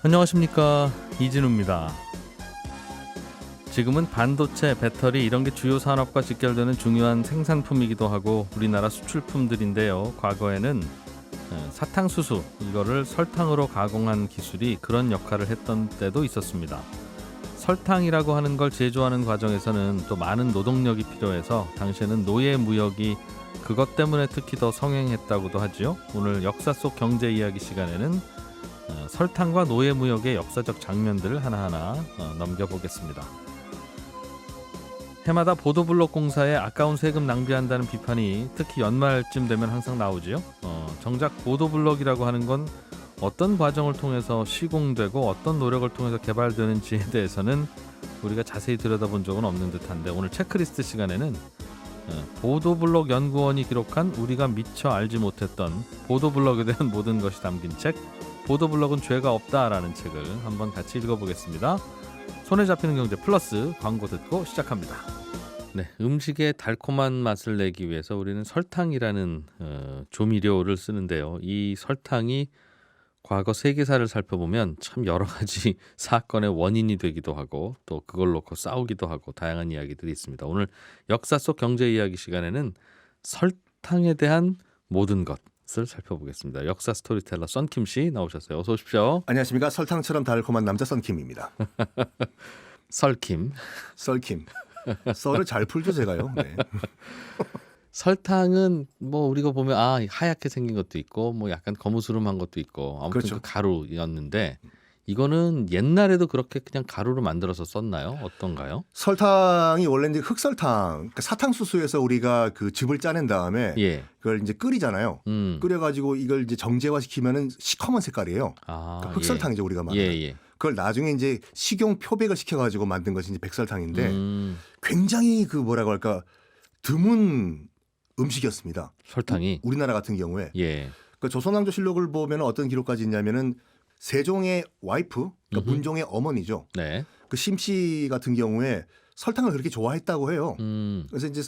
안녕하십니까, 이진우입니다. 지금은 반도체, 배터리 이런 게 주요 산업과 직결되는 중요한 생산품이기도 하고 우리나라 수출품들인데요. 과거에는 사탕수수 이거를 설탕으로 가공한 기술이 그런 역할을 했던 때도 있었습니다. 설탕이라고 하는 걸 제조하는 과정에서는 또 많은 노동력이 필요해서 당시에는 노예 무역이 그것 때문에 특히 더 성행했다고도 하죠. 오늘 역사 속 경제 이야기 시간에는 설탕과 노예 무역의 역사적 장면들을 하나하나 넘겨보겠습니다. 해마다 보도블록 공사에 아까운 세금 낭비한다는 비판이 특히 연말쯤 되면 항상 나오지요. 정작 보도블록이라고 하는 건 어떤 과정을 통해서 시공되고 어떤 노력을 통해서 개발되는지에 대해서는 우리가 자세히 들여다본 적은 없는 듯한데, 오늘 체크리스트 시간에는 보도블록 연구원이 기록한 우리가 미처 알지 못했던 보도블록에 대한 모든 것이 담긴 책, 보도블록은 죄가 없다라는 책을 한번 같이 읽어보겠습니다. 손에 잡히는 경제 플러스 광고 듣고 시작합니다. 네, 음식의 달콤한 맛을 내기 위해서 우리는 설탕이라는 조미료를 쓰는데요. 이 설탕이 과거 세계사를 살펴보면 참 여러 가지 사건의 원인이 되기도 하고 또 그걸 놓고 싸우기도 하고 다양한 이야기들이 있습니다. 오늘 역사 속 경제 이야기 시간에는 설탕에 대한 모든 것을 살펴보겠습니다. 역사 스토리텔러 썬킴 씨 나오셨어요. 어서 오십시오. 안녕하십니까. 설탕처럼 달콤한 남자 썬킴입니다. 썰킴. 썰킴. 썰을 잘 풀죠 제가요. 네. 설탕은 뭐 우리가 보면 하얗게 생긴 것도 있고 뭐 약간 거무스름한 것도 있고 아무튼 그렇죠. 그 가루였는데 이거는 옛날에도 그렇게 그냥 가루로 만들어서 썼나요? 어떤가요? 설탕이 원래 이제 흑설탕, 그러니까 사탕수수에서 우리가 그 즙을 짜낸 다음에 예. 그걸 이제 끓이잖아요. 끓여가지고 이걸 이제 정제화시키면은 시커먼 색깔이에요. 그러니까 흑설탕이죠 우리가 말하는. 예. 그걸 나중에 이제 식용 표백을 시켜가지고 만든 것이 이제 백설탕인데 굉장히 그 뭐라고 할까 드문 음식이었습니다. 설탕이. 우리나라 같은 경우에. 예. 그 조선왕조실록을 보면 어떤 기록까지 있냐면은 세종의 와이프, 그러니까 문종의 어머니죠. 네. 그 심씨 같은 경우에 설탕을 그렇게 좋아했다고 해요. 그래서 이제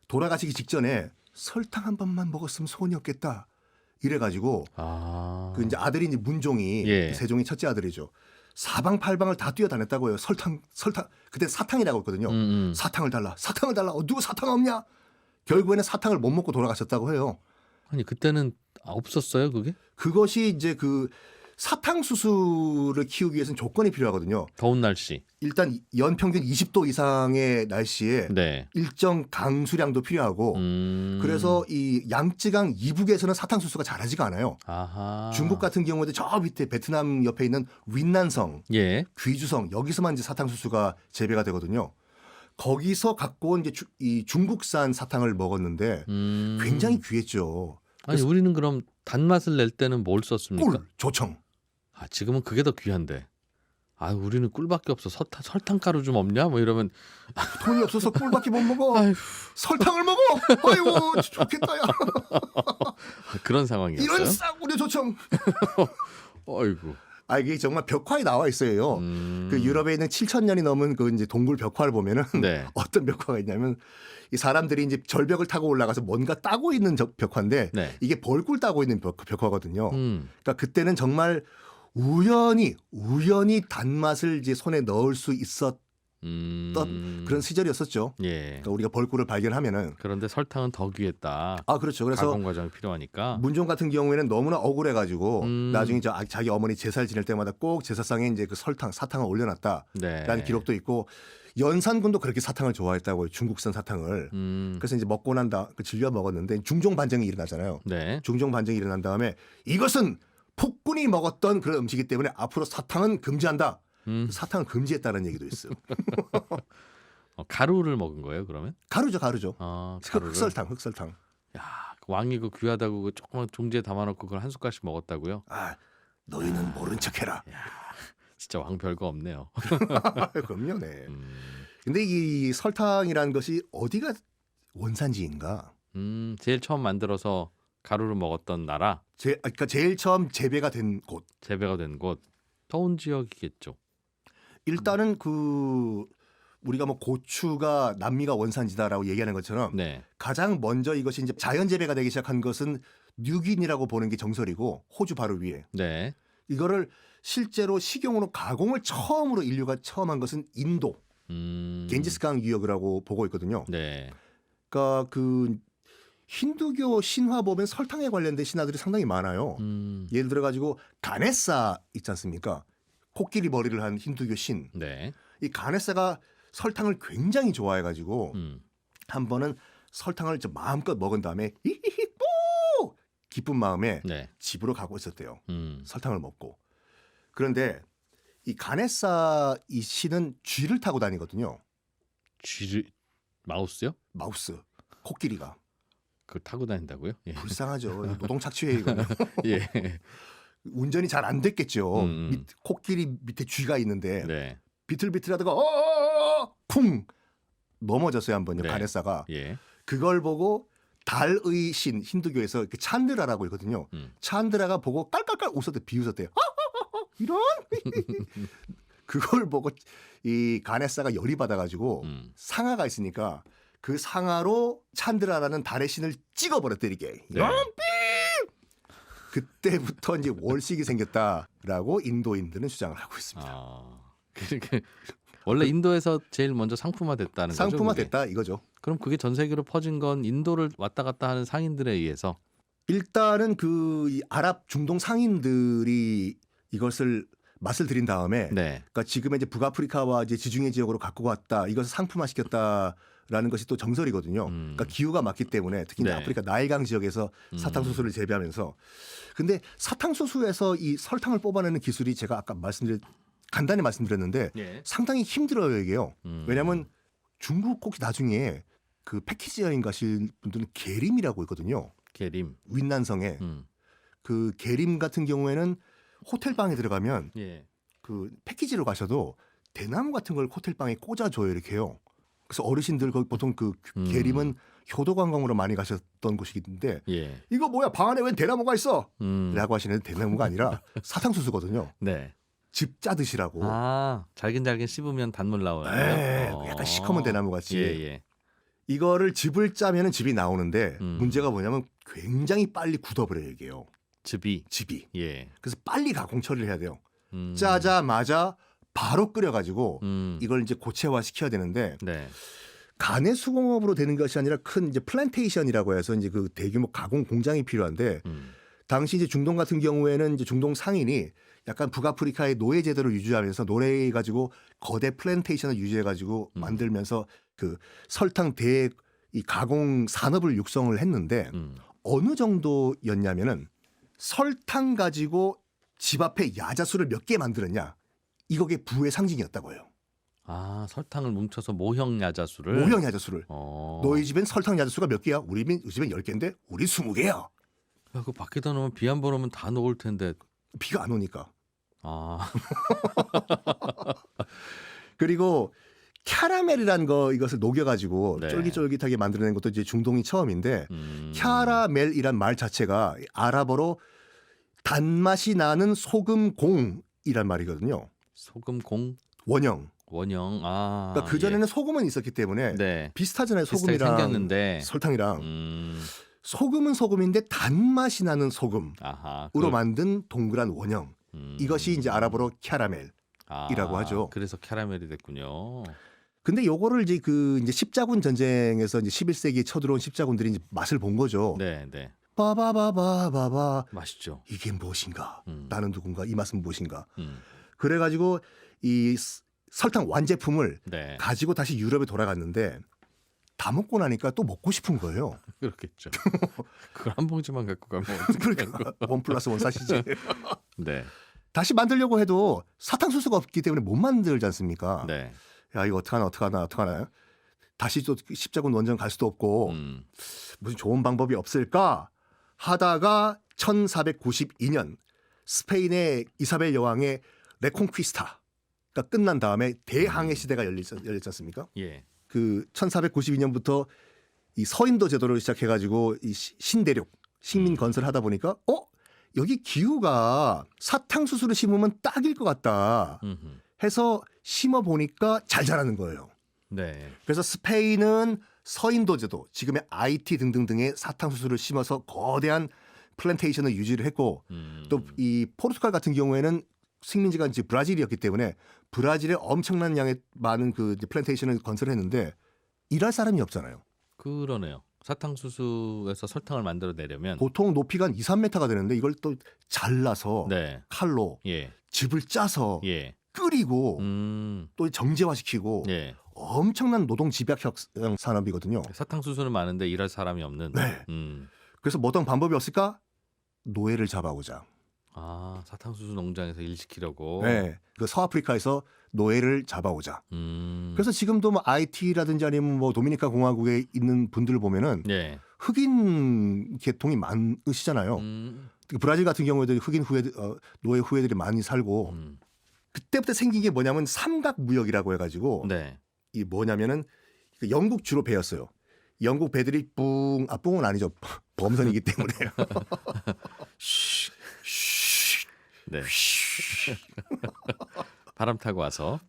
돌아가시기 직전에 설탕 한 번만 먹었으면 소원이 없겠다. 이래가지고 그 이제 아들이 이제 문종이 세종의 첫째 아들이죠. 사방팔방을 다 뛰어다녔다고 해요. 설탕. 그때 사탕이라고 했거든요. 사탕을 달라. 누구 사탕 없냐? 결국에는 사탕을 못 먹고 돌아가셨다고 해요. 아니 그때는 없었어요 그게? 그것이 이제 그 사탕수수를 키우기 위해서는 조건이 필요하거든요. 더운 날씨. 일단 연평균 20도 이상의 날씨에 네. 일정 강수량도 필요하고 그래서 이 양쯔강 이북에서는 사탕수수가 자라지가 않아요. 아하. 중국 같은 경우에도 저 밑에 베트남 옆에 있는 윈난성, 귀주성 여기서만 이제 사탕수수가 재배가 되거든요. 거기서 갖고 온 이제 이 중국산 사탕을 먹었는데 굉장히 귀했죠. 아니 우리는 그럼 단맛을 낼 때는 뭘 썼습니까? 꿀, 조청. 지금은 그게 더 귀한데. 우리는 꿀밖에 없어. 설탕 가루 좀 없냐? 뭐 이러면 돈이 없어서 꿀밖에 못 먹어. 아휴. 설탕을 먹어. 아이고 좋겠다야. 그런 상황이었어요. 이런 싸구려 조청. 어이구. 이게 정말 벽화에 나와 있어요. 그 유럽에 있는 7,000년이 넘은 그 이제 동굴 벽화를 보면은 어떤 벽화가 있냐면 이 사람들이 이제 절벽을 타고 올라가서 뭔가 따고 있는 벽화인데 이게 벌꿀 따고 있는 벽화거든요. 그러니까 그때는 정말 우연히 단맛을 이제 손에 넣을 수 있었던 그런 시절이었었죠. 그러니까 우리가 벌꿀을 발견하면은. 그런데 설탕은 더 귀했다. 그렇죠. 그래서 가공 과정이 필요하니까. 문종 같은 경우에는 너무나 억울해가지고 나중에 자기 어머니 제사를 지낼 때마다 꼭 제사상에 이제 그 사탕을 올려놨다라는 기록도 있고, 연산군도 그렇게 사탕을 좋아했다고요. 중국산 사탕을. 그래서 이제 먹고 난다 질려 먹었는데 중종 반정이 일어나잖아요. 중종 반정이 일어난 다음에 이것은 폭군이 먹었던 그런 음식이기 때문에 앞으로 사탕은 금지한다. 사탕을 금지했다는 얘기도 있어요. 가루를 먹은 거예요, 그러면? 가루죠. 가루를. 흑설탕. 야, 그왕이 그 귀하다고 그 조그만 종지에 담아놓고 그걸 한 숟갈씩 먹었다고요? 너희는 모른 척해라. 진짜 왕 별거 없네요. 그럼요, 네. 근데 이 설탕이라는 것이 어디가 원산지인가? 제일 처음 만들어서 가루를 먹었던 나라. 그러니까 제일 처음 재배가 된 곳. 더운 지역이겠죠. 일단은 우리가 뭐 고추가 남미가 원산지다라고 얘기하는 것처럼 가장 먼저 이것이 이제 자연 재배가 되기 시작한 것은 뉴기니라고 보는 게 정설이고, 호주 바로 위에. 이거를 실제로 식용으로 가공을 처음으로 인류가 처음 한 것은 인도 겐지스강 유역이라고 보고 있거든요. 네. 그러니까 그 힌두교 신화 보면 설탕에 관련된 신화들이 상당히 많아요. 예를 들어 가지고 가네사 있지 않습니까? 코끼리 머리를 한 힌두교 신. 네. 이 가네사가 설탕을 굉장히 좋아해 가지고 한 번은 설탕을 좀 마음껏 먹은 다음에 히히히 뽀 기쁜 마음에 네. 집으로 가고 있었대요. 설탕을 먹고. 그런데 이 가네사 이 신은 쥐를 타고 다니거든요. 쥐를 마우스요? 마우스, 코끼리가. 그걸 타고 다닌다고요? 예. 불쌍하죠. 노동 착취예요, 이거는. 예. 운전이 잘 안 됐겠죠. 코끼리 밑에 쥐가 있는데 네. 비틀비틀하다가 쿵 넘어졌어요 한 번요. 네. 가네사가. 예. 그걸 보고 달의 신 힌두교에서 그 찬드라라고 있거든요. 찬드라가 보고 깔깔깔 웃었대 비웃었대요. 이런 그걸 보고 이 가네사가 열이 받아가지고 상아가 있으니까 그 상아로 찬드라라는 달의 신을 찍어버렸대 이게. 네. 그때부터 이제 월식이 생겼다라고 인도인들은 주장을 하고 있습니다. 그러니까 원래 인도에서 제일 먼저 상품화됐다는 거죠. 상품화됐다 이거죠. 그럼 그게 전 세계로 퍼진 건 인도를 왔다 갔다 하는 상인들에 의해서 일단은 이 아랍 중동 상인들이 이것을 맛을 들인 다음에 네. 그러니까 지금의 이제 북아프리카와 이제 지중해 지역으로 갖고 왔다. 이것을 상품화시켰다라는 것이 또 정설이거든요. 그러니까 기후가 맞기 때문에 특히 이제 네. 아프리카 나일강 지역에서 사탕수수를 재배하면서 근데 사탕수수에서 이 설탕을 뽑아내는 기술이 제가 아까 간단히 말씀드렸는데 예. 상당히 힘들어요 이게요. 왜냐하면 중국 혹시 나중에 그 패키지 여행 가실 분들은 계림이라고 있거든요. 계림. 윈난성에 그 계림 같은 경우에는 호텔 방에 들어가면 예. 그 패키지로 가셔도 대나무 같은 걸 호텔 방에 꽂아줘요 이렇게요. 그래서 어르신들 거기 보통 그 계림은 효도 관광으로 많이 가셨던 곳이긴데 예. 이거 뭐야 방 안에 웬 대나무가 있어? 라고 하시는데 대나무가 아니라 사탕수수거든요. 네. 즙 짜드시라고. 잘긴 씹으면 단물 나와요. 네, 약간 시커먼 대나무 같이. 예. 이거를 즙을 짜면은 즙이 나오는데 문제가 뭐냐면 굉장히 빨리 굳어버려요 이게요. 즙이. 예. 그래서 빨리 가공 처리를 해야 돼요. 음. 짜자마자 바로 끓여가지고 이걸 이제 고체화 시켜야 되는데 네. 간의 수공업으로 되는 것이 아니라 큰 이제 플랜테이션이라고 해서 이제 그 대규모 가공 공장이 필요한데 당시 이제 중동 같은 경우에는 이제 중동 상인이 약간 북아프리카의 노예 제도를 유지하면서 노래해 가지고 거대 플랜테이션을 유지해 가지고 만들면서 그 설탕 이 가공 산업을 육성을 했는데 어느 정도였냐면은 설탕 가지고 집 앞에 야자수를 몇 개 만들었냐 이거게 부의 상징이었다고요. 설탕을 뭉쳐서 모형 야자수를. 모형 야자수를. 너희 집엔 설탕 야자수가 몇 개야? 우리 집엔 10개인데 우리 20개야. 그 밖에다 놓으면 비 한 번 오면 다 녹을 텐데. 비가 안 오니까. 그리고 캐러멜이라는 거 이것을 녹여가지고 네. 쫄깃쫄깃하게 만들어낸 것도 이제 중동이 처음인데 캐러멜이란 말 자체가 아랍어로 단맛이 나는 소금공이란 말이거든요. 소금공? 원형. 그러니까 그 전에는 소금은 있었기 때문에 네. 비슷하잖아요. 비슷하게 소금이랑 생겼는데. 설탕이랑. 소금은 소금인데 단맛이 나는 소금으로 만든 동그란 원형. 이것이 이제 아랍어로 캐러멜이라고 하죠. 그래서 캐러멜이 됐군요. 근데 요거를 이제 십자군 전쟁에서 이제 11세기에 쳐들어온 십자군들이 이제 맛을 본 거죠. 네. 바바바바바바. 맛있죠. 이게 무엇인가? 나는 누군가? 이 맛은 무엇인가? 음. 그래가지고 이 설탕 완제품을 네. 가지고 다시 유럽에 돌아갔는데 다 먹고 나니까 또 먹고 싶은 거예요. 그렇겠죠. 그걸 한 봉지만 갖고 가면 그러니까 1+1 사시지. 네. 다시 만들려고 해도 사탕수수가 없기 때문에 못 만들지 않습니까? 네. 야 이거 어떡하나 다시 또 십자군 원전 갈 수도 없고 무슨 좋은 방법이 없을까 하다가 1492년 스페인의 이사벨 여왕의 레콩퀴스타가 끝난 다음에 대항해 시대가 열렸지 않습니까? 예. 그 1492년부터 이 서인도 제도를 시작해가지고 이 신대륙 식민 건설을 하다 보니까 여기 기후가 사탕수수를 심으면 딱일 것 같다 해서 심어 보니까 잘 자라는 거예요. 네. 그래서 스페인은 서인도 제도, 지금의 IT 등등등의 사탕수수를 심어서 거대한 플랜테이션을 유지를 했고 또 이 포르투갈 같은 경우에는 식민지가 이제 브라질이었기 때문에 브라질에 엄청난 양의 많은 그 이제 플랜테이션을 건설했는데 일할 사람이 없잖아요. 그러네요. 사탕수수에서 설탕을 만들어내려면 보통 높이가 한 2, 3m가 되는데 이걸 또 잘라서 네. 칼로 예. 즙을 짜서 예. 끓이고 또 정제화시키고 예. 엄청난 노동 집약형 산업이거든요. 사탕수수는 많은데 일할 사람이 없는. 네. 그래서 뭐 어떤 방법이 없을까? 노예를 잡아오자. 아, 사탕수수 농장에서 일 시키려고. 네. 그 서아프리카에서 노예를 잡아오자. 그래서 지금도 뭐 IT라든지 아니면 뭐 도미니카 공화국에 있는 분들 보면은 네. 흑인 계통이 많으시잖아요. 브라질 같은 경우에도 흑인 노예 후예들이 많이 살고 그때부터 생긴 게 뭐냐면 삼각무역이라고 해가지고 네. 이 뭐냐면은 영국 주로 배였어요. 영국 배들이 뿡은 아니죠. 범선이기 때문에. 네. 바람 타고 와서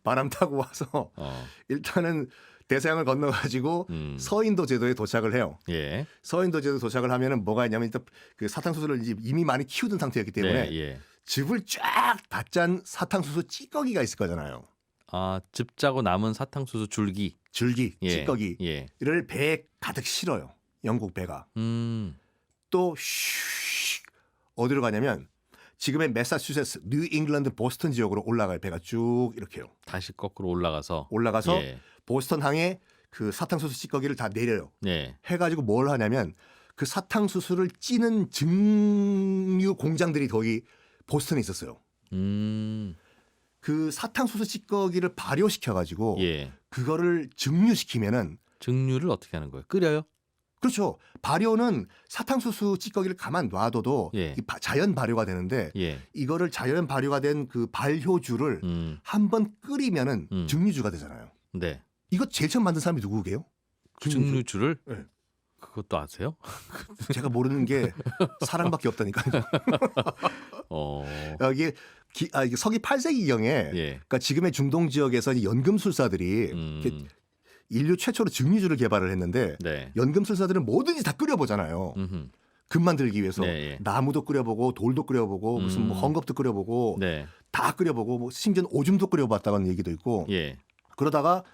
일단은 대서양을 건너가지고 서인도 제도에 도착을 해요. 예. 서인도 제도 도착을 하면은 뭐가 있냐면 일단 그 사탕수수를 이미 많이 키우던 상태였기 때문에 네, 예. 즙을 쫙 다 짠 사탕수수 찌꺼기가 있을 거잖아요. 아, 즙 짜고 남은 사탕수수 줄기. 예. 찌꺼기를 예. 배에 가득 실어요. 영국 배가. 또 어디로 가냐면 지금의 매사추세츠, 뉴 잉글랜드, 보스턴 지역으로 올라갈 배가 쭉 이렇게요. 다시 거꾸로 올라가서 예. 보스턴 항에 그 사탕수수 찌꺼기를 다 내려요. 예. 해가지고 뭘 하냐면 그 사탕수수를 찌는 증류 공장들이 거기 보스턴에 있었어요. 그 사탕수수 찌꺼기를 발효시켜가지고 예. 그거를 증류시키면은 증류를 어떻게 하는 거예요? 끓여요? 그렇죠. 발효는 사탕수수 찌꺼기를 가만 놔둬도 예. 자연 발효가 되는데 예. 이거를 자연 발효가 된 그 발효주를 한번 끓이면은 증류주가 되잖아요. 네. 이거 제일 처음 만든 사람이 누구게요? 증류주를? 네. 그것도 아세요? 제가 모르는 게 사랑밖에 없다니까요. 이게 이게 서기 8세기경에 예. 그러니까 지금의 중동 지역에서 연금술사들이 인류 최초로 증류주를 개발을 했는데 네. 연금술사들은 뭐든지 다 끓여보잖아요. 금 만들기 위해서 네. 나무도 끓여보고 돌도 끓여보고 무슨 뭐 헝겊도 끓여보고 네. 다 끓여보고 뭐 심지어는 오줌도 끓여봤다는 얘기도 있고 예. 그러다가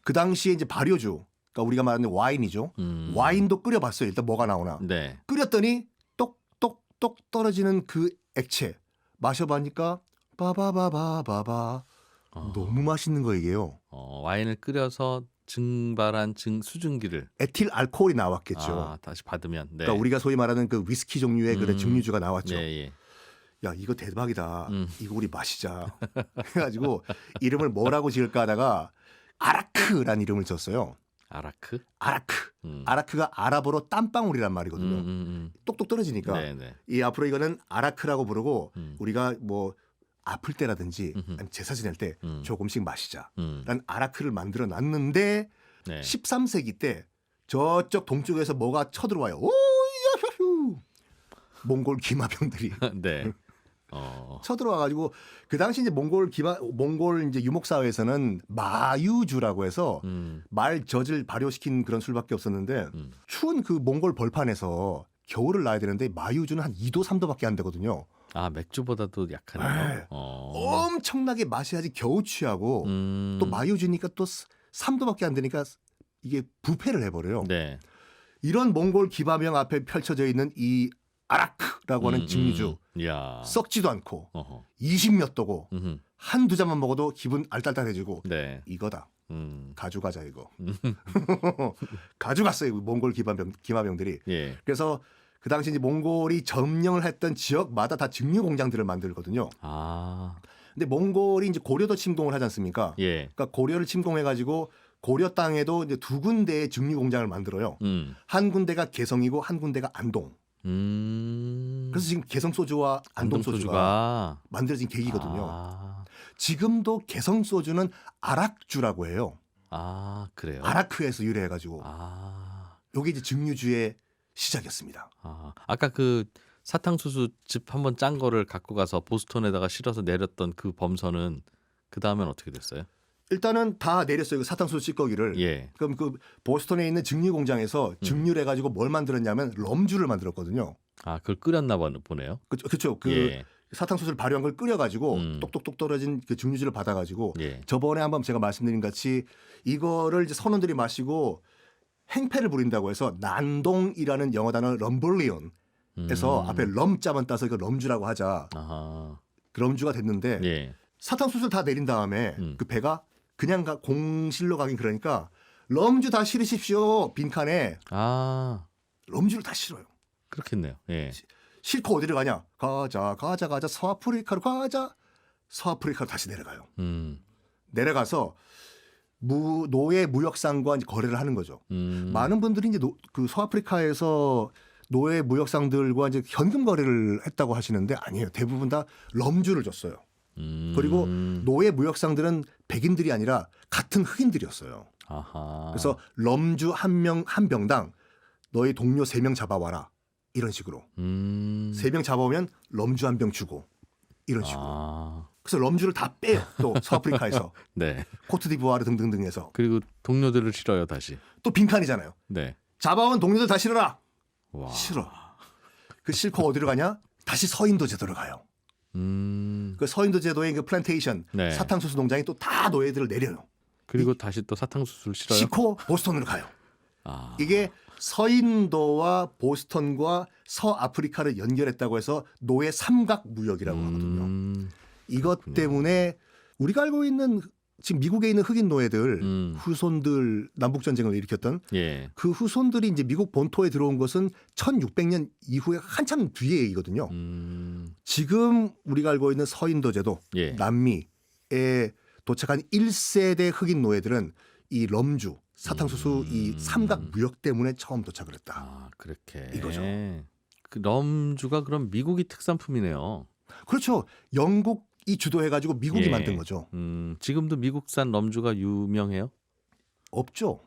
그 당시에 이제 발효주 그러니까 우리가 말하는 와인이죠. 와인도 끓여봤어요. 일단 뭐가 나오나. 네. 끓였더니 똑똑똑 떨어지는 그 액체 마셔보니까 바바바바바바 너무 맛있는 거 이게요. 와인을 끓여서 증발한 수증기를 에틸 알코올이 나왔겠죠. 아, 다시 받으면. 네. 그러니까 우리가 소위 말하는 그 위스키 종류의 그런 증류주가 나왔죠. 예. 야 이거 대박이다. 이거 우리 마시자. 해가지고 이름을 뭐라고 지을까 하다가 아라크라는 이름을 줬어요. 아라크? 아라크가 아랍어로 땀방울이란 말이거든요. 똑똑 떨어지니까 네네. 이 앞으로 이거는 아라크라고 부르고 우리가 뭐 아플 때라든지 아니면 제사 지낼 때 조금씩 마시자. 라는 아라크를 만들어 놨는데 네. 13세기 때 저쪽 동쪽에서 뭐가 쳐들어와요. 오야휴 몽골 기마병들이 네. 쳐들어와가지고 그 당시 이제 몽골 이제 유목 사회에서는 마유주라고 해서 말 젖을 발효시킨 그런 술밖에 없었는데 추운 그 몽골 벌판에서 겨울을 나야 되는데 마유주는 한 2도 3도밖에 안 되거든요. 아 맥주보다도 약하네요. 네. 엄청나게 마셔야지 겨우 취하고 또 마유주니까 또 3도밖에 안 되니까 이게 부패를 해버려요. 네. 이런 몽골 기마병 앞에 펼쳐져 있는 이 아라크라고 하는 증류주 썩지도 않고 20몇 도고 한두 잔만 먹어도 기분 알딸딸해지고 네. 이거다. 가져가자 이거. 가져갔어요. 몽골 기마병들이. 예. 그래서 그 당시 이제 몽골이 점령을 했던 지역마다 다 증류 공장들을 만들거든요. 아. 근데 몽골이 이제 고려도 침공을 하지 않습니까? 예. 그러니까 고려를 침공해 가지고 고려 땅에도 이제 두 군데의 증류 공장을 만들어요. 한 군데가 개성이고 한 군데가 안동. 그래서 지금 개성 소주와 안동 소주가 만들어진 계기거든요. 지금도 개성 소주는 아락주라고 해요. 아, 그래요? 아라크에서 유래해가지고. 요게 이제 증류주의 시작이었습니다. 아까 그 사탕수수 즙 한번 짠 거를 갖고 가서 보스턴에다가 실어서 내렸던 그 범선은 그 다음엔 어떻게 됐어요? 일단은 다 내렸어요. 그 사탕수수 찌꺼기를. 예. 그럼 그 보스턴에 있는 증류 공장에서 증류를 해가지고 뭘 만들었냐면 럼주를 만들었거든요. 아, 그걸 끓였나 보네요. 그렇죠. 그 예. 사탕수수를 발효한 걸 끓여가지고 똑똑똑 떨어진 그 증류주를 받아가지고 예. 저번에 한번 제가 말씀드린 같이 이거를 이제 선원들이 마시고 행패를 부린다고 해서 난동이라는 영어 단어 럼블리온에서 앞에 럼자만 따서 이거 럼주라고 하자. 아하. 그 럼주가 됐는데 예. 사탕수수를 다 내린 다음에 그 배가 그냥 공실로 가긴 그러니까 럼주 다 실으십시오. 빈칸에 아, 럼주를 다 실어요. 그렇겠네요. 예. 싣고 어디를 가냐? 가자 서아프리카로 가자. 서아프리카로 다시 내려가요. 내려가서 노예 무역상과 이제 거래를 하는 거죠. 많은 분들이 이제 그 서아프리카에서 노예 무역상들과 이제 현금 거래를 했다고 하시는데 아니에요. 대부분 다 럼주를 줬어요. 그리고 노예 무역상들은 백인들이 아니라 같은 흑인들이었어요. 아하. 그래서 럼주 한 병당 너희 동료 3명 잡아와라. 이런 식으로. 3명 잡아오면 럼주 한 병 주고 이런 식으로. 아. 그래서 럼주를 다 빼요. 또 서아프리카에서. 네. 코트디부아르 등등등에서. 그리고 동료들을 실어요 다시. 또 빈칸이잖아요. 네. 잡아온 동료들 다 실어라. 와. 실어. 그 실고 어디로 가냐? 다시 서인도 제도로 가요. 그 서인도 제도의 그 플랜테이션 네. 사탕수수 농장이 또 다 노예들을 내려요. 그리고 다시 또 사탕수수를 실어요. 싣고 보스턴으로 가요. 아. 이게 서인도와 보스턴과 서아프리카를 연결했다고 해서 노예 삼각 무역이라고 하거든요. 이것 그렇군요. 때문에 우리가 알고 있는 지금 미국에 있는 흑인 노예들 후손들 남북 전쟁을 일으켰던 예. 그 후손들이 이제 미국 본토에 들어온 것은 1600년 이후에 한참 뒤의 얘기거든요. 지금 우리가 알고 있는 서인도 제도 예. 남미에 도착한 1세대 흑인 노예들은 이 럼주 사탕수수 이 삼각 무역 때문에 처음 도착을 했다. 아, 그렇게. 이거죠. 그 럼주가 그럼 미국이 특산품이네요. 그렇죠. 영국이 주도해가지고 미국이 예. 만든 거죠. 지금도 미국산 럼주가 유명해요? 없죠.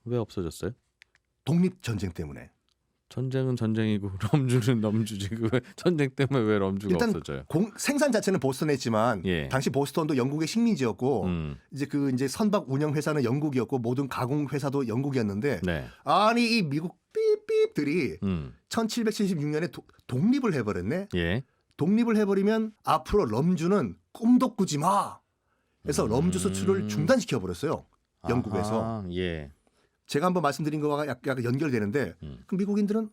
왜 없어졌어요? 독립전쟁 때문에. 전쟁은 전쟁이고 럼주는 럼주지. 왜 전쟁 때문에 왜 럼주가 일단 없어져요? 생산 자체는 보스턴에 했지만 예. 당시 보스턴도 영국의 식민지였고 이제 선박 운영 회사는 영국이었고 모든 가공 회사도 영국이었는데 네. 아니 이 미국 삐삐들이 1776년에 독립을 해버렸네. 예. 독립을 해버리면 앞으로 럼주는 꿈도 꾸지 마. 그래서 럼주 수출을 중단시켜 버렸어요. 영국에서. 아하, 예. 제가 한번 말씀드린 거와 약간 연결되는데 그럼 미국인들은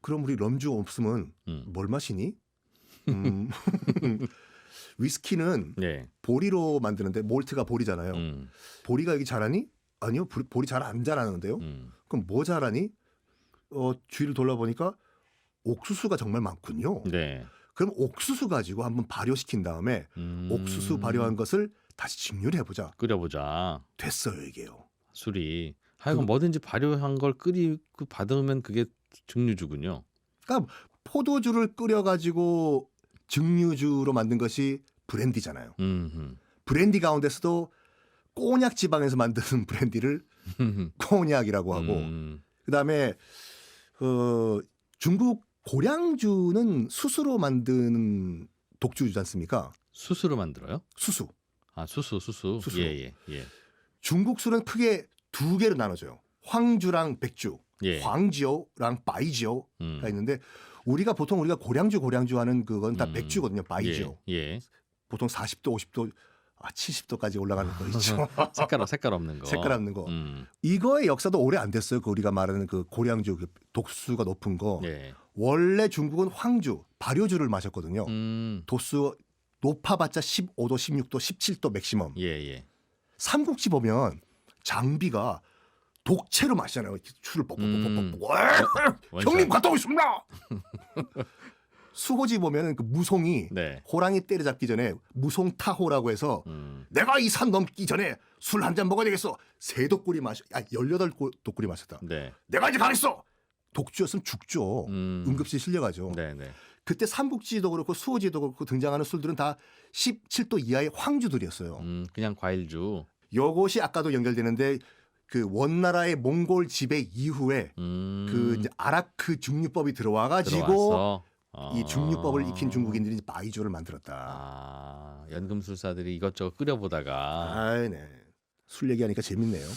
그럼 우리 럼주 없으면 뭘 마시니? 위스키는 예. 보리로 만드는데 몰트가 보리잖아요. 보리가 여기 잘하니? 아니요. 보리 잘 안 자라는데요. 그럼 뭐 잘하니? 주위를 돌아보니까 옥수수가 정말 많군요. 네. 그럼 옥수수 가지고 한번 발효시킨 다음에 옥수수 발효한 것을 다시 증류를 해보자. 끓여보자. 됐어요 이게요. 술이 하여간 뭐든지 발효한 걸 끓이고 받으면 그게 증류주군요. 그러니까 포도주를 끓여가지고 증류주로 만든 것이 브랜디잖아요. 브랜디 가운데서도 꼬냑 지방에서 만드는 브랜디를 꼬냑이라고 하고 그다음에 중국 고량주는 수수로 만드는 독주지 않습니까? 수수로 만들어요? 수수. 아, 수수. 수수로. 예. 중국 술은 크게 2개로 나눠져요. 황주랑 백주. 예. 황지오랑 바이지오가 있는데 우리가 고량주 하는 그건 다 백주거든요. 바이지오. 예. 보통 40도, 50도, 70도까지 올라가는 거 있죠. 색깔 없는 거. 색깔 없는 거. 이거의 역사도 오래 안 됐어요. 그 우리가 말하는 그 고량주 그 도수가 높은 거. 예. 원래 중국은 황주, 발효주를 마셨거든요. 도수 높아봤자 15도, 16도, 17도 맥시멈. 예. 삼국지 보면 장비가 독채로 마시잖아요. 술을 뻑뻑뻑뻑뻑. 형님 갔다 오겠습니다. 수호지 보면은 그 무송이 네. 호랑이 때려잡기 전에 무송타호라고 해서 내가 이 산 넘기 전에 술 한 잔 먹어야 되겠어. 3독구리 18독구리 마셨다. 네. 내가 이제 가겠어. 독주였으면 죽죠. 응급실 실려가죠. 네. 그때 삼국지도 그렇고 수호지도 그렇고 등장하는 술들은 다 17도 이하의 황주들이었어요. 그냥 과일주. 요것이 아까도 연결되는데 그 원나라의 몽골 지배 이후에 그 이제 아라크 증류법이 들어와가지고 이 증류법을 익힌 중국인들이 바이주를 만들었다. 아, 연금술사들이 이것저것 끓여보다가 네. 술 얘기하니까 재밌네요.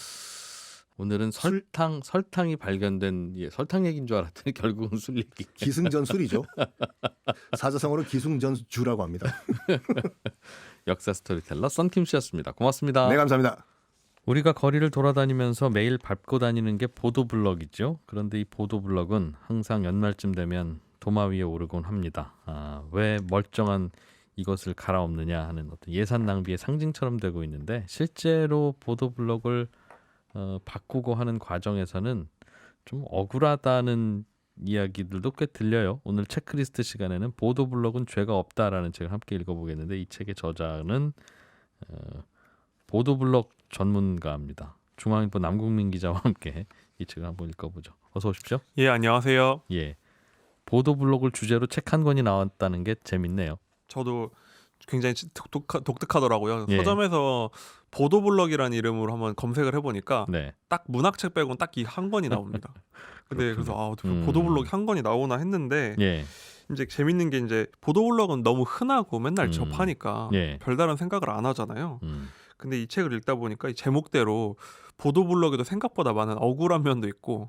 오늘은 설탕이 발견된 설탕 얘기인 줄 알았더니 결국은 술 얘기. 기승전 술이죠. 사자성어로 기승전주라고 합니다. 역사 스토리텔러 썬킴 씨였습니다. 고맙습니다. 네, 감사합니다. 우리가 거리를 돌아다니면서 매일 밟고 다니는 게 보도블럭이죠. 그런데 이 보도블럭은 항상 연말쯤 되면 도마 위에 오르곤 합니다. 왜 멀쩡한 이것을 갈아엎느냐 하는 어떤 예산 낭비의 상징처럼 되고 있는데 실제로 보도블럭을 바꾸고 하는 과정에서는 좀 억울하다는 이야기들도 꽤 들려요. 오늘 체크리스트 시간에는 보도블럭은 죄가 없다라는 책을 함께 읽어보겠는데 이 책의 저자는 보도블럭 전문가입니다. 중앙일보 남국민 기자와 함께 이 책을 한번 읽어보죠. 어서 오십시오. 예, 안녕하세요. 예, 보도블럭을 주제로 책 한 권이 나왔다는 게 재밌네요. 저도 굉장히 독특하더라고요. 예. 서점에서 보도블럭이라는 이름으로 한번 검색을 해보니까 네. 딱 문학책 빼고는 딱 이 한 권이 나옵니다. 근데 그래서 음. 보도블럭이 한 권이 나오나 했는데 예. 이제 재밌는 게 이제 보도블럭은 너무 흔하고 맨날 접하니까 예. 별다른 생각을 안 하잖아요. 음. 근데 이 책을 읽다 보니까 이 제목대로 보도블럭에도 생각보다 많은 억울한 면도 있고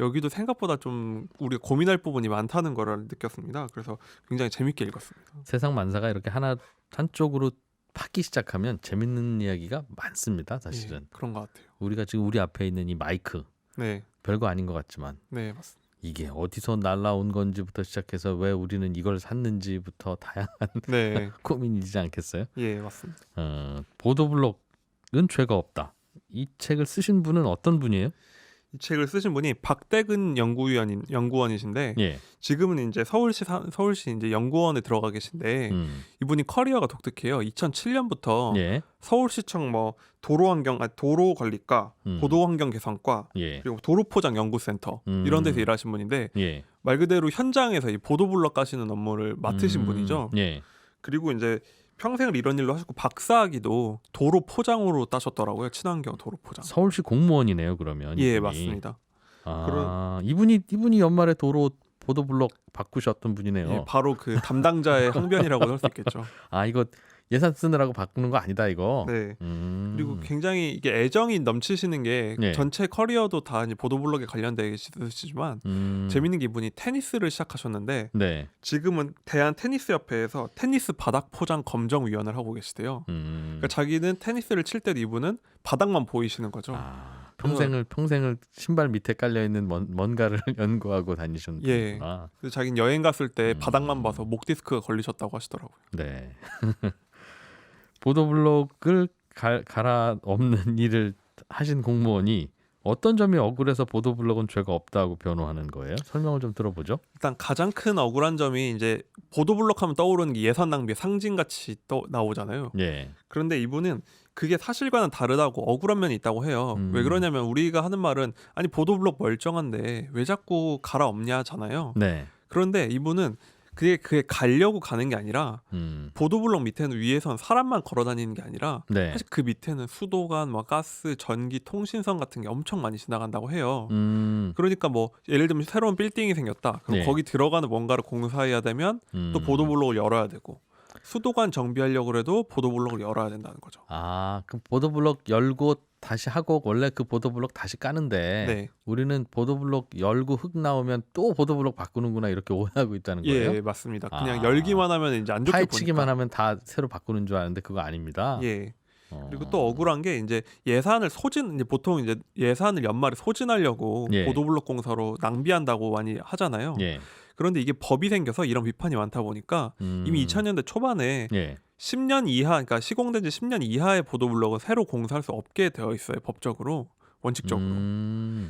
여기도 생각보다 좀 우리가 고민할 부분이 많다는 걸 느꼈습니다. 그래서 굉장히 재밌게 읽었습니다. 세상 만사가 이렇게 한쪽으로 파기 시작하면 재밌는 이야기가 많습니다. 사실은. 예, 그런 것 같아요. 우리가 지금 우리 앞에 있는 이 마이크 네, 별거 아닌 것 같지만 네, 맞습니다. 이게 어디서 날라온 건지부터 시작해서 왜 우리는 이걸 샀는지부터 다양한 네, 고민이지 않겠어요? 예, 맞습니다. 보도블럭은 죄가 없다. 이 책을 쓰신 분은 어떤 분이에요? 이 책을 쓰신 분이 박대근 연구원이신데 예. 지금은 이제 서울시 이제 연구원에 들어가 계신데 이분이 커리어가 독특해요. 2007년부터 예. 서울시청 뭐 도로관리과, 보도환경개선과 예. 그리고 도로포장연구센터 이런 데서 일하신 분인데 예. 말 그대로 현장에서 이 보도블럭 까시는 업무를 맡으신 분이죠. 예. 그리고 이제 평생을 이런 일로 하셨고 박사학위도 도로 포장으로 따셨더라고요. 친환경 도로 포장. 서울시 공무원이네요. 그러면 예, 이분이. 맞습니다. 이분이 연말에 도로 보도블럭 바꾸셨던 분이네요. 예, 바로 그 담당자의 항변이라고 할 수 있겠죠. 이거 예산 쓰느라고 바꾸는 거 아니다 이거. 네. 그리고 굉장히 이게 애정이 넘치시는 게 예. 전체 커리어도 다 이제 보도블럭에 관련돼 있으시지만 재밌는 게 이분이 테니스를 시작하셨는데 네. 지금은 대한 테니스협회에서 테니스 바닥 포장 검정위원을 하고 계시대요. 그러니까 자기는 테니스를 칠 때도 이분은 바닥만 보이시는 거죠. 평생을 신발 밑에 깔려 있는 뭔가를 연구하고 다니셨는 예. 분이구나. 그래서 자기는 여행 갔을 때 바닥만 봐서 목 디스크가 걸리셨다고 하시더라고요. 네. 보도블럭을 갈아엎는 일을 하신 공무원이 어떤 점이 억울해서 보도블럭은 죄가 없다고 변호하는 거예요? 설명을 좀 들어보죠. 일단 가장 큰 억울한 점이 이제 보도블럭 하면 떠오르는 게 예산 낭비의 상징같이 나오잖아요. 예. 그런데 이분은 그게 사실과는 다르다고 억울한 면이 있다고 해요. 왜 그러냐면 우리가 하는 말은 아니 보도블럭 멀쩡한데 왜 자꾸 갈아엎냐잖아요. 네. 그런데 이분은 그게 가려고 가는 게 아니라 보도블럭 밑에는 위에선 사람만 걸어 다니는 게 아니라 네. 사실 그 밑에는 수도관, 뭐 가스, 전기, 통신선 같은 게 엄청 많이 지나간다고 해요. 그러니까 뭐 예를 들면 새로운 빌딩이 생겼다. 그럼 네. 거기 들어가는 뭔가를 공사해야 되면 또 보도블럭을 열어야 되고 수도관 정비하려고 해도 보도블럭을 열어야 된다는 거죠. 그럼 보도블럭 열고 다시 하고 원래 그 보도블럭 다시 까는데 네. 우리는 보도블럭 열고 흙 나오면 또 보도블럭 바꾸는구나 이렇게 오해하고 있다는 거예요? 예, 맞습니다. 그냥 열기만 하면 이제 안 좋게 파헤치기만 보니까. 하면 다 새로 바꾸는 줄 아는데 그거 아닙니다. 예. 그리고 또 억울한 게 이제 이제 보통 이제 예산을 연말에 소진하려고 예. 보도블럭 공사로 낭비한다고 많이 하잖아요. 예. 그런데 이게 법이 생겨서 이런 비판이 많다 보니까 이미 2000년대 초반에 예. 10년 이하, 그러니까 시공된 지 10년 이하의 보도블럭은 새로 공사할 수 없게 되어 있어요. 법적으로, 원칙적으로.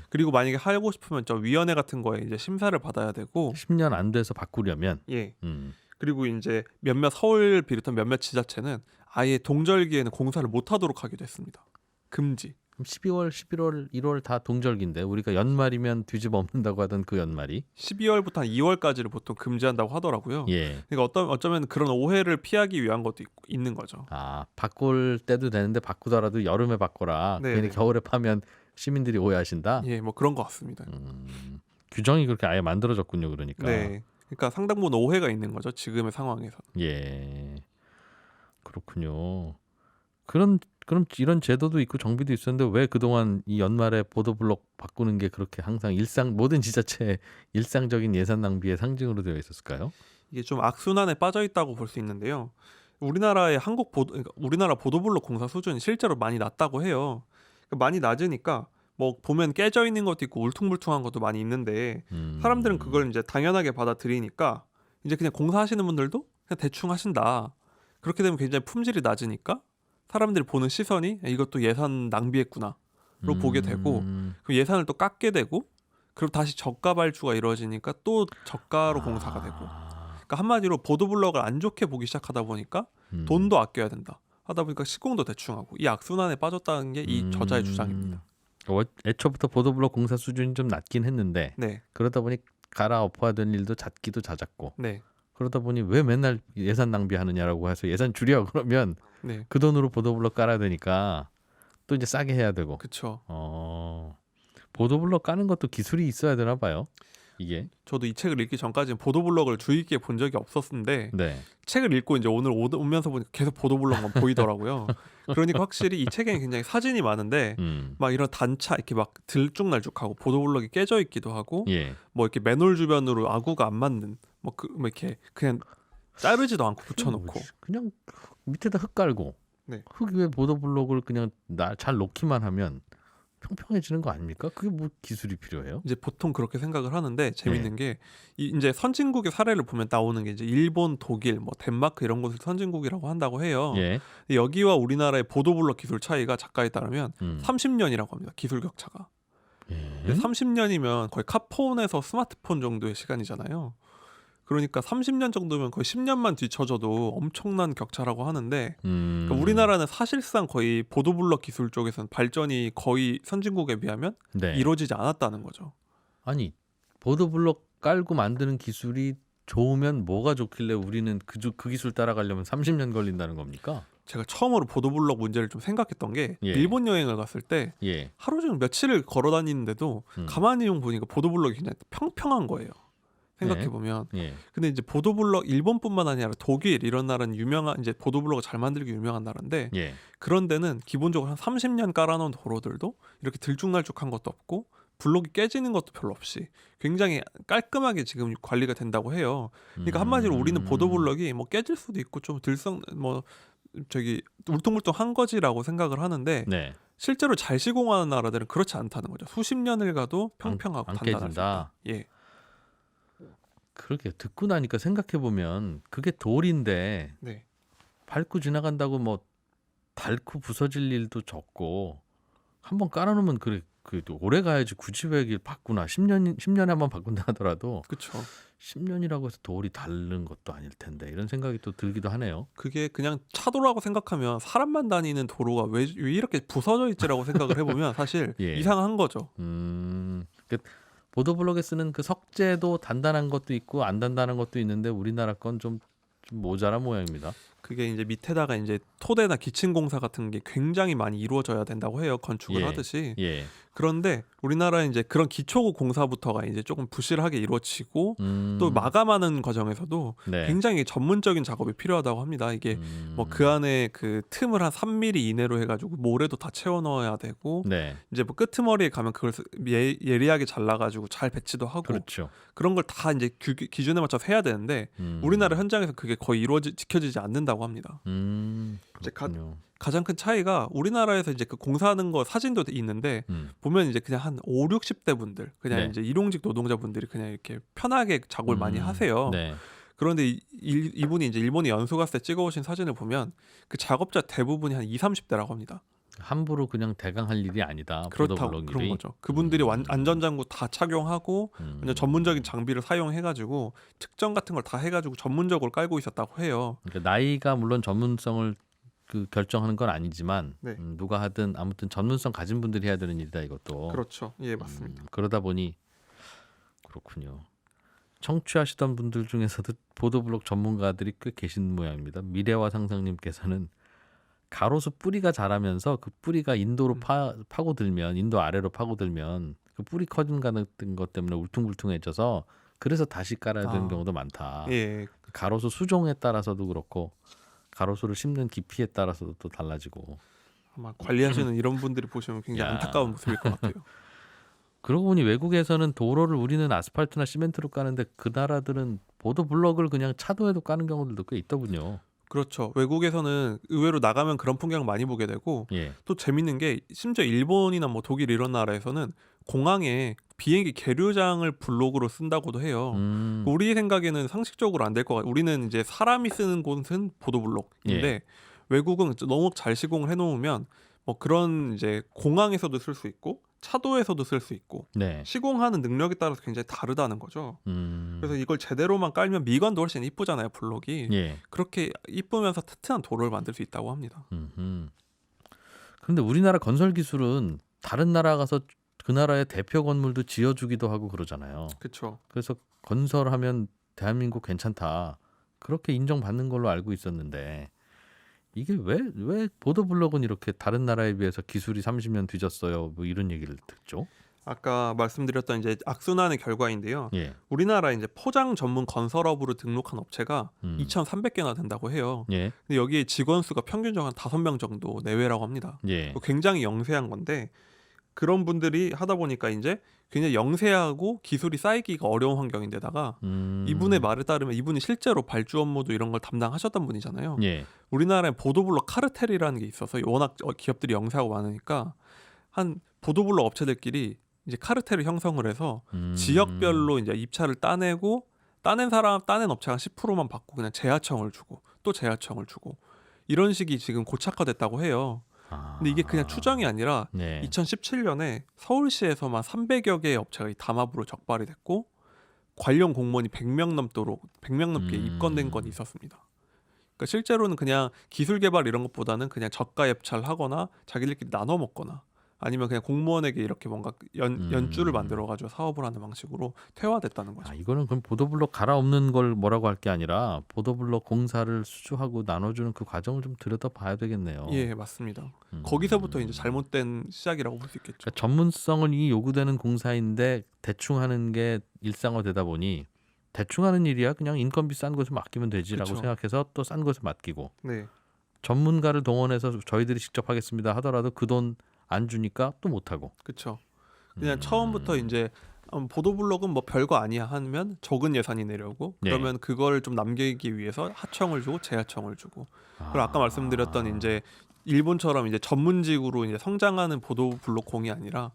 그리고 만약에 하고 싶으면 저 위원회 같은 거에 이제 심사를 받아야 되고 10년 안 돼서 바꾸려면 예. 그리고 이제 서울 비롯한 몇몇 지자체는 아예 동절기에는 공사를 못 하도록 하기도 했습니다. 금지. 그럼 12월, 11월, 1월 다 동절기인데 우리가 연말이면 뒤집어 엎는다고 하던 그 연말이 12월부터 한 2월까지를 보통 금지한다고 하더라고요. 예. 그러니까 어쩌면 그런 오해를 피하기 위한 것도 있는 거죠. 바꿀 때도 되는데 바꾸더라도 여름에 바꿔라. 네. 괜히 겨울에 파면 시민들이 오해하신다. 예, 뭐 그런 것 같습니다. 규정이 그렇게 아예 만들어졌군요. 그러니까. 네. 그러니까 상당 부분 오해가 있는 거죠. 지금의 상황에서. 예. 그렇군요. 그럼 이런 제도도 있고 정비도 있었는데 왜 그동안 이 연말에 보도블록 바꾸는 게 그렇게 항상 모든 지자체의 일상적인 예산 낭비의 상징으로 되어 있었을까요? 이게 좀 악순환에 빠져 있다고 볼 수 있는데요. 우리나라의 그러니까 우리나라 보도블록 공사 수준이 실제로 많이 낮다고 해요. 그러니까 많이 낮으니까 뭐 보면 깨져 있는 것도 있고 울퉁불퉁한 것도 많이 있는데 사람들은 그걸 이제 당연하게 받아들이니까 이제 그냥 공사하시는 분들도 그냥 대충 하신다. 그렇게 되면 굉장히 품질이 낮으니까 사람들이 보는 시선이 이것도 예산 낭비했구나로 보게 되고 그 예산을 또 깎게 되고 그럼 다시 저가 발주가 이루어지니까 또 저가로 공사가 되고 그러니까 한마디로 보도블럭을 안 좋게 보기 시작하다 보니까 돈도 아껴야 된다 하다 보니까 시공도 대충 하고 이 악순환에 빠졌다는 게 이 저자의 주장입니다. 애초부터 보도블록 공사 수준이 좀 낮긴 했는데 네. 그러다 보니 갈아엎어야 되는 일도 잦기도 잦았고 네. 그러다 보니 왜 맨날 예산 낭비하느냐라고 해서 예산 줄여 그러면 네. 그 돈으로 보도블록 깔아야 되니까 또 이제 싸게 해야 되고. 그렇죠. 보도블록 까는 것도 기술이 있어야 되나 봐요. 이게. 저도 이 책을 읽기 전까지는 보도블럭을 주의 깊게 본 적이 없었는데 네. 책을 읽고 이제 오늘 오면서 보니까 계속 보도블럭만 보이더라고요. 그러니까 확실히 이 책에는 굉장히 사진이 많은데 막 이런 단차 이렇게 막 들쭉날쭉하고 보도블럭이 깨져 있기도 하고 예. 뭐 이렇게 맨홀 주변으로 아구가 안 맞는 뭐 이렇게 그냥 자르지도 않고 붙여놓고 그냥 밑에다 흙 깔고 네. 흙 위에 보도블록을 그냥 잘 놓기만 하면 평평해지는 거 아닙니까? 그게 뭐 기술이 필요해요? 이제 보통 그렇게 생각을 하는데 재밌는 게 이제 선진국의 사례를 보면 나오는 게 이제 일본, 독일, 뭐 덴마크 이런 곳을 선진국이라고 한다고 해요. 예. 여기와 우리나라의 보도블럭 기술 차이가 작가에 따르면 30년이라고 합니다. 기술 격차가. 예. 30년이면 거의 카폰에서 스마트폰 정도의 시간이잖아요. 그러니까 30년 정도면 거의 10년만 뒤쳐져도 엄청난 격차라고 하는데 그러니까 우리나라는 사실상 거의 보도블럭 기술 쪽에서는 발전이 거의 선진국에 비하면 네. 이루어지지 않았다는 거죠. 아니 보도블록 깔고 만드는 기술이 좋으면 뭐가 좋길래 우리는 그 기술 따라가려면 30년 걸린다는 겁니까? 제가 처음으로 보도블럭 문제를 좀 생각했던 게 예. 일본 여행을 갔을 때 예. 하루 종일 며칠을 걸어 다니는데도 가만히 보니까 보도블럭이 굉장히 평평한 거예요. 생각해보면. 예. 근데 이제 보도블럭 일본뿐만 아니라 독일 이런 나라는 유명한 이제 보도블럭을 잘 만들기 유명한 나라인데 예. 그런 데는 기본적으로 한 30년 깔아놓은 도로들도 이렇게 들쭉날쭉한 것도 없고 블록이 깨지는 것도 별로 없이 굉장히 깔끔하게 지금 관리가 된다고 해요. 그러니까 한마디로 우리는 보도블럭이 뭐 깨질 수도 있고 좀 뭐 저기 울퉁불퉁한 거지라고 생각을 하는데 네. 실제로 잘 시공하는 나라들은 그렇지 않다는 거죠. 수십 년을 가도 평평하고 안 단단할 수 깨진다. 있다. 예. 그렇게 듣고 나니까 생각해 보면 그게 돌인데 네. 밟고 지나간다고 뭐 닳고 부서질 일도 적고 한번 깔아놓으면 그래도 오래 가야지 굳이 왜 이길 바꾸나 10년에 한 번 바꾼다 하더라도 그렇죠. 10년이라고 해서 돌이 닳는 것도 아닐 텐데 이런 생각이 또 들기도 하네요. 그게 그냥 차도라고 생각하면 사람만 다니는 도로가 왜 이렇게 부서져 있지라고 생각을 해보면 사실 예. 이상한 거죠. 보도블록에 쓰는 그 석재도 단단한 것도 있고 안 단단한 것도 있는데 우리나라 건 좀 모자란 모양입니다. 그게 이제 밑에다가 이제 토대나 기층 공사 같은 게 굉장히 많이 이루어져야 된다고 해요. 건축을 예. 하듯이. 예. 그런데 우리나라는 이제 그런 기초 공사부터가 이제 조금 부실하게 이루어지고 또 마감하는 과정에서도 네. 굉장히 전문적인 작업이 필요하다고 합니다. 이게 뭐 그 안에 그 틈을 한 3mm 이내로 해가지고 모래도 다 채워 넣어야 되고 네. 이제 뭐 끄트머리에 가면 그걸 예리하게 잘라가지고 잘 배치도 하고 그렇죠. 그런 걸 다 이제 기준에 맞춰서 해야 되는데 우리나라 현장에서 그게 거의 지켜지지 않는다고 합니다. 이제 가장 큰 차이가 우리나라에서 이제 그 공사하는 거 사진도 있는데 보면 이제 그냥 한 5, 60대 분들 그냥 네. 이제 일용직 노동자분들이 그냥 이렇게 편하게 작업을 많이 하세요. 네. 그런데 이분이 이제 일본에 연수 갔을 때 찍어오신 사진을 보면 그 작업자 대부분이 한 20, 30대라고 합니다. 함부로 그냥 대강 할 일이 아니다. 그렇다고 보도블록 그런 일이. 거죠. 그분들이 안전장구 다 착용하고 그냥 전문적인 장비를 사용해가지고 측정 같은 걸 다 해가지고 전문적으로 깔고 있었다고 해요. 그러니까 나이가 물론 전문성을 결정하는 건 아니지만 네. 누가 하든 아무튼 전문성 가진 분들이 해야 되는 일이다 이것도. 그렇죠. 예, 맞습니다. 그러다 보니 그렇군요. 청취하시던 분들 중에서도 보도블록 전문가들이 꽤 계신 모양입니다. 미래와 상상님께서는 가로수 뿌리가 자라면서 그 뿌리가 인도로 파고들면 인도 아래로 파고들면 그 뿌리 커진 같은 것 때문에 울퉁불퉁해져서 그래서 다시 깔아야 되는 경우도 많다. 예, 가로수 수종에 따라서도 그렇고 가로수를 심는 깊이에 따라서도 또 달라지고. 아마 관리하시는 이런 분들이 보시면 굉장히 안타까운 모습일 것 같아요. 그러고 보니 외국에서는 도로를 우리는 아스팔트나 시멘트로 까는데 그 나라들은 보도블럭을 그냥 차도에도 까는 경우들도 꽤 있더군요. 그렇죠. 외국에서는 의외로 나가면 그런 풍경을 많이 보게 되고 예. 또 재밌는 게 심지어 일본이나 뭐 독일 이런 나라에서는 공항에 비행기 계류장을 블록으로 쓴다고도 해요. 우리 생각에는 상식적으로 안 될 것 같아요. 우리는 이제 사람이 쓰는 곳은 보도블록인데 외국은 너무 잘 시공을 해놓으면 뭐 그런 이제 공항에서도 쓸 수 있고 차도에서도 쓸 수 있고 네. 시공하는 능력에 따라서 굉장히 다르다는 거죠. 그래서 이걸 제대로만 깔면 미관도 훨씬 이쁘잖아요, 블록이. 예. 그렇게 이쁘면서 튼튼한 도로를 만들 수 있다고 합니다. 그런데 우리나라 건설 기술은 다른 나라 가서 그 나라의 대표 건물도 지어주기도 하고 그러잖아요. 그렇죠. 그래서 건설하면 대한민국 괜찮다. 그렇게 인정받는 걸로 알고 있었는데 이게 왜 보도블록은 이렇게 다른 나라에 비해서 기술이 30년 뒤졌어요. 뭐 이런 얘기를 듣죠. 아까 말씀드렸던 이제 악순환의 결과인데요. 예. 우리나라 이제 포장 전문 건설업으로 등록한 업체가 2,300개나 된다고 해요. 예. 근데 여기에 직원 수가 평균적으로 한 5명 정도 내외라고 합니다. 예. 굉장히 영세한 건데 그런 분들이 하다 보니까 이제 굉장히 영세하고 기술이 쌓이기가 어려운 환경인데다가 이분의 말에 따르면 이분이 실제로 발주 업무도 이런 걸 담당하셨던 분이잖아요. 예. 우리나라에 보도블록 카르텔이라는 게 있어서 워낙 기업들이 영세하고 많으니까 한 보도블록 업체들끼리 이제 카르텔을 형성을 해서 지역별로 이제 입찰을 따내고 따낸 업체가 한 10%만 받고 그냥 재하청을 주고 또 재하청을 주고 이런 식이 지금 고착화됐다고 해요. 근데 이게 그냥 추정이 아니라 네. 2017년에 서울시에서만 300여 개의 업체가 이 담합으로 적발이 됐고 관련 공무원이 100명 넘게 입건된 건 있었습니다. 그러니까 실제로는 그냥 기술 개발 이런 것보다는 그냥 저가 협찰하거나 자기들끼리 나눠 먹거나 아니면 그냥 공무원에게 이렇게 뭔가 연주를 만들어가지고 사업을 하는 방식으로 퇴화됐다는 거죠. 이거는 그럼 보도블록 갈아엎는 걸 뭐라고 할 게 아니라 보도블록 공사를 수주하고 나눠주는 그 과정을 좀 들여다봐야 되겠네요. 예, 맞습니다. 거기서부터 이제 잘못된 시작이라고 볼 수 있겠죠. 그러니까 전문성은 이 요구되는 공사인데 대충 하는 게 일상화되다 보니 대충 하는 일이야 그냥 인건비 싼 곳에 맡기면 되지라고 그쵸. 생각해서 또 싼 곳에 맡기고 네, 전문가를 동원해서 저희들이 직접 하겠습니다 하더라도 그 돈 안 주니까 또 못하고. 그렇죠. 그냥 처음부터 이제 보도블록은 뭐 별거 아니야 하면 적은 예산이 내려오고 그러면 그걸 좀 남기기 위해서 하청을 주고 재하청을 주고 그리고 아까 말씀드렸던 이제 일본처럼 이제 전문직으로 이제 성장하는 보도블록공이 아니라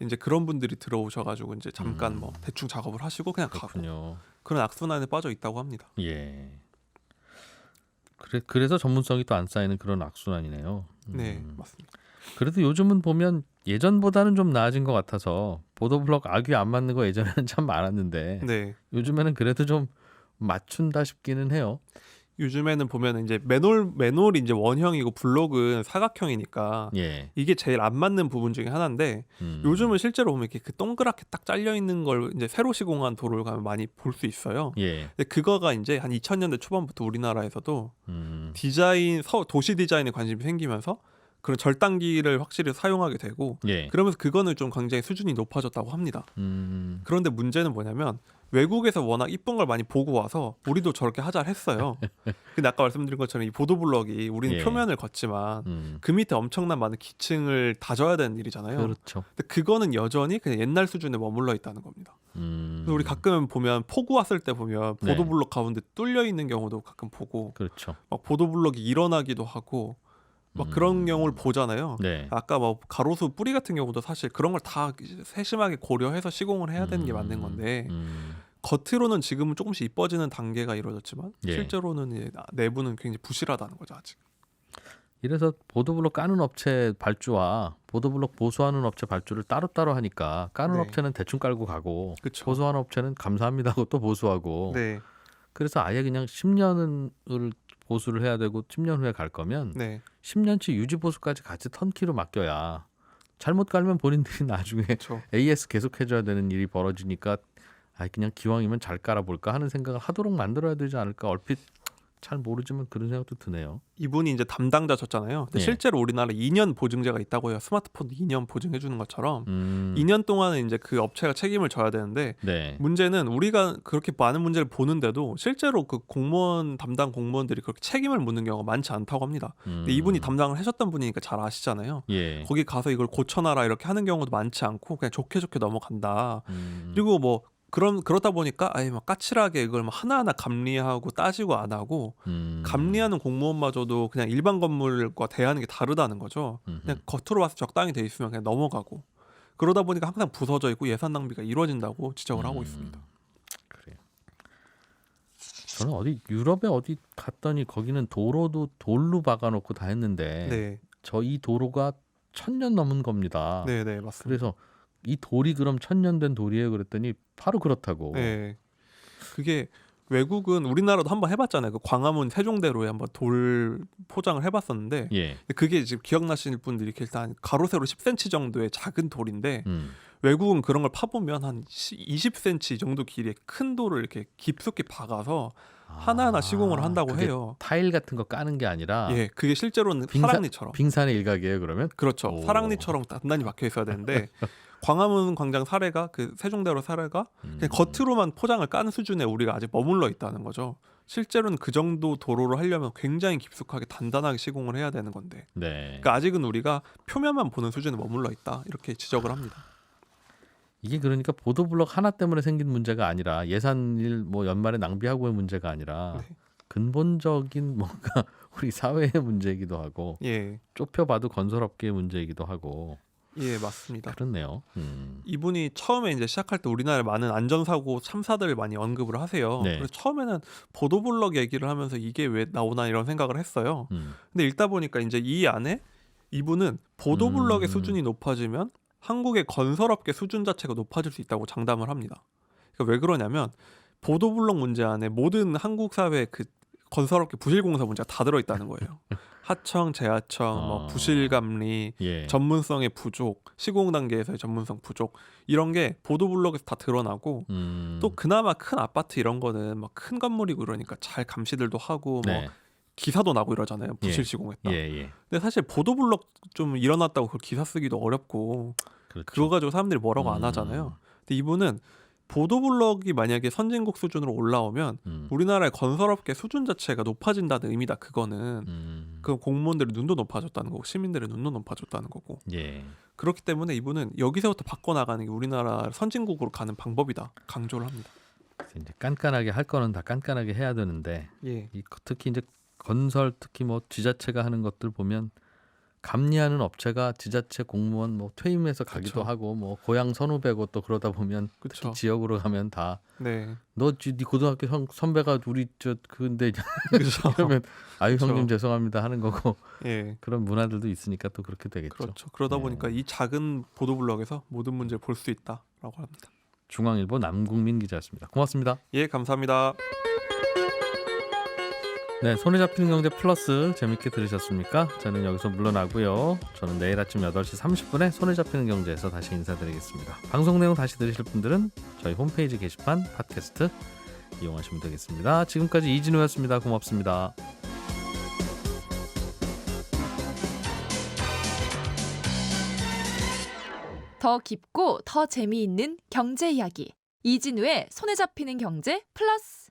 이제 그런 분들이 들어오셔가지고 이제 잠깐 뭐 대충 작업을 하시고 그냥 그렇군요. 가고 그런 악순환에 빠져 있다고 합니다. 예. 그래서 전문성이 또 안 쌓이는 그런 악순환이네요. 네, 맞습니다. 그래도 요즘은 보면 예전보다는 좀 나아진 것 같아서 보도블록 악유 안 맞는 거 예전에는 참 많았는데 네. 요즘에는 그래도 좀 맞춘다 싶기는 해요. 요즘에는 보면 이제 맨홀이 이제 원형이고 블록은 사각형이니까 이게 제일 안 맞는 부분 중에 하나인데 요즘은 실제로 보면 이렇게 그 동그랗게 딱 잘려 있는 걸 이제 새로 시공한 도로를 가면 많이 볼 수 있어요. 근데 그거가 이제 한 2000년대 초반부터 우리나라에서도 도시 디자인에 관심이 생기면서 그런 절단기를 확실히 사용하게 되고 그러면서 그거는 좀 굉장히 수준이 높아졌다고 합니다. 그런데 문제는 뭐냐면 외국에서 워낙 이쁜 걸 많이 보고 와서 우리도 저렇게 하자 했어요. 근데 아까 말씀드린 것처럼 이 보도블럭이 우리는 표면을 걷지만 그 밑에 엄청난 많은 기층을 다져야 되는 일이잖아요. 그렇죠. 근데 그거는 여전히 그냥 옛날 수준에 머물러 있다는 겁니다. 그래서 우리 가끔 보면 폭우 왔을 때 보면 보도블럭 가운데 뚫려 있는 경우도 가끔 보고 그렇죠. 막 보도블럭이 일어나기도 하고 막 그런 경우를 보잖아요. 아까 뭐 가로수 뿌리 같은 경우도 사실 그런 걸 다 세심하게 고려해서 시공을 해야 되는 게 맞는 건데 겉으로는 지금은 조금씩 이뻐지는 단계가 이루어졌지만 실제로는 내부는 굉장히 부실하다는 거죠 아직. 이래서 보도블록 까는 업체 발주와 보도블록 보수하는 업체 발주를 따로따로 하니까 까는 업체는 대충 깔고 가고 보수하는 업체는 감사합니다 하고 또 보수하고 그래서 아예 그냥 10년을 보수를 해야 되고 10년 후에 갈 거면 10년치 유지 보수까지 같이 턴키로 맡겨야 잘못 깔면 본인들이 나중에 AS 계속 해줘야 되는 일이 벌어지니까 그냥 기왕이면 잘 깔아볼까 하는 생각을 하도록 만들어야 되지 않을까 얼핏 잘 모르지만 그런 생각도 드네요. 이분이 이제 담당자셨잖아요. 근데 예. 실제로 우리나라에 2년 보증제가 있다고 해요. 스마트폰 2년 보증해 주는 것처럼 2년 동안은 이제 그 업체가 책임을 져야 되는데 네. 문제는 우리가 그렇게 많은 문제를 보는데도 실제로 그 공무원 담당 공무원들이 그렇게 책임을 묻는 경우가 많지 않다고 합니다. 근데 이분이 담당을 하셨던 분이니까 잘 아시잖아요. 예. 거기 가서 이걸 고쳐놔라 이렇게 하는 경우도 많지 않고 그냥 좋게 넘어간다. 그리고 뭐 그러다 보니까 아예 막 까칠하게 이걸 막 하나하나 감리하고 따지고 안 하고 감리하는 공무원마저도 그냥 일반 건물과 대하는 게 다르다는 거죠. 그냥 겉으로 봐서 적당히 돼 있으면 그냥 넘어가고 그러다 보니까 항상 부서져 있고 예산 낭비가 이루어진다고 지적을 하고 있습니다. 그래요. 저는 어디 유럽에 어디 갔더니 거기는 도로도 돌로 박아놓고 다 했는데 네, 저 이 도로가 1000년 넘은 겁니다. 네, 네, 맞습니다. 그래서 이 돌이 그럼 1000년 된 돌이에요? 그랬더니 바로 그렇다고. 네, 그게 외국은 우리나라도 한번 해봤잖아요. 그 광화문 세종대로에 한번 돌 포장을 해봤었는데 예. 그게 지금 기억나시는 분들이 일단 가로 세로 10cm 정도의 작은 돌인데 외국은 그런 걸 파보면 한 20cm 정도 길이의 큰 돌을 이렇게 깊숙이 박아서 하나하나 시공을 한다고 그게 해요. 타일 같은 거 까는 게 아니라 예, 그게 실제로는 사랑니처럼. 빙산의 일각이에요, 그러면? 그렇죠. 오. 사랑니처럼 단단히 박혀 있어야 되는데 광화문 광장 사례가 그 세종대로 사례가 그냥 겉으로만 포장을 까는 수준에 우리가 아직 머물러 있다는 거죠. 실제로는 그 정도 도로를 하려면 굉장히 깊숙하게 단단하게 시공을 해야 되는 건데 네. 그러니까 아직은 우리가 표면만 보는 수준에 머물러 있다 이렇게 지적을 합니다. 이게 그러니까 보도블록 하나 때문에 생긴 문제가 아니라 예산일 뭐 연말에 낭비하고의 문제가 아니라 네. 근본적인 뭔가 우리 사회의 문제이기도 하고 예, 좁혀봐도 건설업계의 문제이기도 하고 예, 맞습니다. 그렇네요. 이분이 처음에 이제 시작할 때 우리나라에 많은 안전사고 참사들을 많이 언급을 하세요. 네. 그래서 처음에는 보도블록 얘기를 하면서 이게 왜 나오나 이런 생각을 했어요. 근데 읽다 보니까 이제 이 안에 이분은 보도블록의 수준이 높아지면 한국의 건설업계 수준 자체가 높아질 수 있다고 장담을 합니다. 그러니까 왜 그러냐면 보도블록 문제 안에 모든 한국 사회의 그 건설업계 부실공사 문제가 다 들어있다는 거예요. 하청, 재하청, 뭐 부실감리, 예. 전문성의 부족, 시공 단계에서의 전문성 부족 이런 게 보도블록에서 다 드러나고 또 그나마 큰 아파트 이런 거는 막 큰 건물이고 이러니까 잘 감시들도 하고 뭐 네. 기사도 나고 이러잖아요. 부실 예. 시공했다. 예. 근데 사실 보도블록 좀 일어났다고 그걸 기사 쓰기도 어렵고 그렇죠. 그거 가지고 사람들이 뭐라고 안 하잖아요. 근데 이분은 보도블록이 만약에 선진국 수준으로 올라오면 우리나라의 건설업계 수준 자체가 높아진다는 의미다. 그거는 그 공무원들의 눈도 높아졌다는 거고 시민들의 눈도 높아졌다는 거고 예. 그렇기 때문에 이분은 여기서부터 바꿔나가는 게 우리나라 선진국으로 가는 방법이다. 강조를 합니다. 그래서 이제 깐깐하게 할 거는 다 깐깐하게 해야 되는데 예, 특히 이제 건설 특히 뭐 지자체가 하는 것들 보면 감리하는 업체가 지자체 공무원 뭐 퇴임해서 가기도 그쵸. 하고 뭐 고향 선후배고 또 그러다 보면 그쵸. 특히 지역으로 가면 다 네, 너 네 고등학교 선배가 우리 저 근데 그렇죠. 그러면 아유 그쵸. 형님 죄송합니다 하는 거고 예, 그런 문화들도 있으니까 또 그렇게 되겠죠. 그렇죠. 그러다 네. 보니까 이 작은 보도블록에서 모든 문제를 볼 수 있다라고 합니다. 중앙일보 남국민 기자였습니다. 고맙습니다. 예, 감사합니다. 네, 손에 잡히는 경제 플러스 재밌게 들으셨습니까? 저는 여기서 물러나고요. 저는 내일 아침 8시 30분에 손에 잡히는 경제에서 다시 인사드리겠습니다. 방송 내용 다시 들으실 분들은 저희 홈페이지 게시판 팟캐스트 이용하시면 되겠습니다. 지금까지 이진우였습니다. 고맙습니다. 더 깊고 더 재미있는 경제 이야기 이진우의 손에 잡히는 경제 플러스